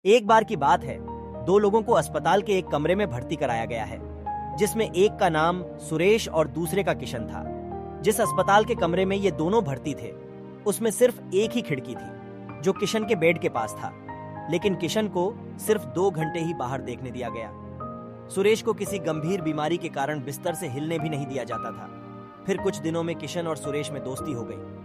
एक बार की बात है, दो लोगों को अस्पताल के एक कमरे में भर्ती कराया गया है, जिसमें एक का नाम सुरेश और दूसरे का किशन था। जिस अस्पताल के कमरे में ये दोनों भर्ती थे, उसमें सिर्फ एक ही खिड़की थी, जो किशन के बेड के पास था। लेकिन किशन को सिर्फ 2 घंटे ही बाहर देखने दिया गया। सुरेश को किसी गंभीर बीमारी के कारण बिस्तर से हिलने भी नहीं दिया जाता था। फिर कुछ दिनों में किशन और सुरेश में दोस्ती हो गई।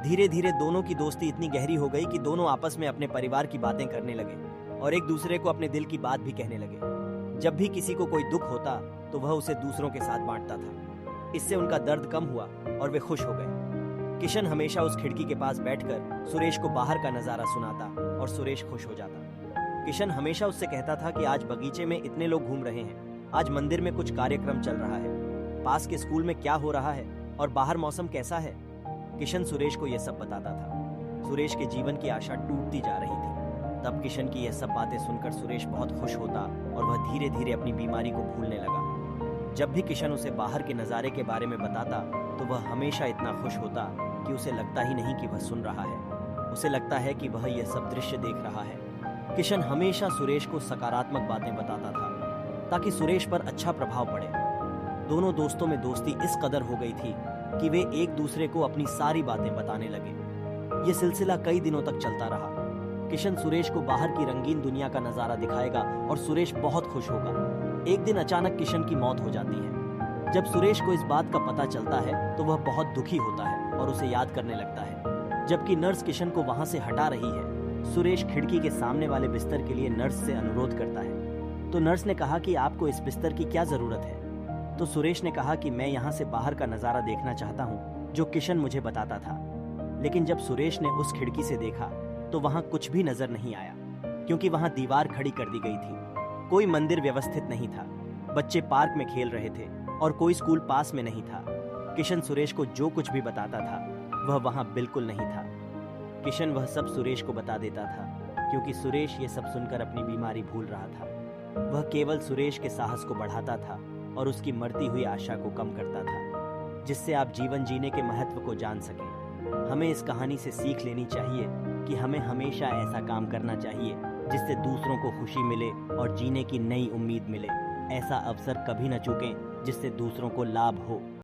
धीरे धीरे दोनों की दोस्ती इतनी गहरी हो गई कि दोनों आपस में अपने परिवार की बातें करने लगे और एक दूसरे को अपने दिल की बात भी कहने लगे। जब भी किसी को कोई दुख होता तो वह उसे दूसरों के साथ बांटता था। इससे उनका दर्द कम हुआ और वे खुश हो गए। किशन हमेशा उस खिड़की के पास बैठकर सुरेश को बाहर का नजारा सुनाता और सुरेश खुश हो जाता। किशन हमेशा उससे कहता था कि आज बगीचे में इतने लोग घूम रहे हैं, आज मंदिर में कुछ कार्यक्रम चल रहा है, पास के स्कूल में क्या हो रहा है और बाहर मौसम कैसा है। किशन सुरेश को यह सब बताता था। सुरेश के जीवन की आशा टूटती जा रही थी। तब किशन की यह सब बातें सुनकर सुरेश बहुत खुश होता और वह धीरे धीरे अपनी बीमारी को भूलने लगा। जब भी किशन उसे बाहर के नज़ारे के बारे में बताता तो वह हमेशा इतना खुश होता कि उसे लगता ही नहीं कि वह सुन रहा है। उसे लगता है कि वह यह सब दृश्य देख रहा है। किशन हमेशा सुरेश को सकारात्मक बातें बताता था ताकि सुरेश पर अच्छा प्रभाव पड़े। दोनों दोस्तों में दोस्ती इस कदर हो गई थी कि वे एक दूसरे को अपनी सारी बातें बताने लगे। ये सिलसिला कई दिनों तक चलता रहा। किशन सुरेश को बाहर की रंगीन दुनिया का नजारा दिखाएगा और सुरेश बहुत खुश होगा। एक दिन अचानक किशन की मौत हो जाती है। जब सुरेश को इस बात का पता चलता है तो वह बहुत दुखी होता है और उसे याद करने लगता है। जबकि नर्स किशन को वहां से हटा रही है, सुरेश खिड़की के सामने वाले बिस्तर के लिए नर्स से अनुरोध करता है। तो नर्स ने कहा कि आपको इस बिस्तर की क्या जरूरत है। तो सुरेश ने कहा कि मैं यहाँ से बाहर का नजारा देखना चाहता हूँ, जो किशन मुझे बताता था। लेकिन जब सुरेश ने उस खिड़की से देखा तो वहां कुछ भी नजर नहीं आया, क्योंकि वहां दीवार खड़ी कर दी गई थी। कोई मंदिर व्यवस्थित नहीं था, बच्चे पार्क में खेल रहे थे और कोई स्कूल पास में नहीं था। किशन सुरेश को जो कुछ भी बताता था वह वहां बिल्कुल नहीं था। किशन वह सब सुरेश को बता देता था, क्योंकि सुरेश ये सब सुनकर अपनी बीमारी भूल रहा था। वह केवल सुरेश के साहस को बढ़ाता था और उसकी मरती हुई आशा को कम करता था, जिससे आप जीवन जीने के महत्व को जान सकें। हमें इस कहानी से सीख लेनी चाहिए कि हमें हमेशा ऐसा काम करना चाहिए जिससे दूसरों को खुशी मिले और जीने की नई उम्मीद मिले। ऐसा अवसर कभी न चूकें जिससे दूसरों को लाभ हो।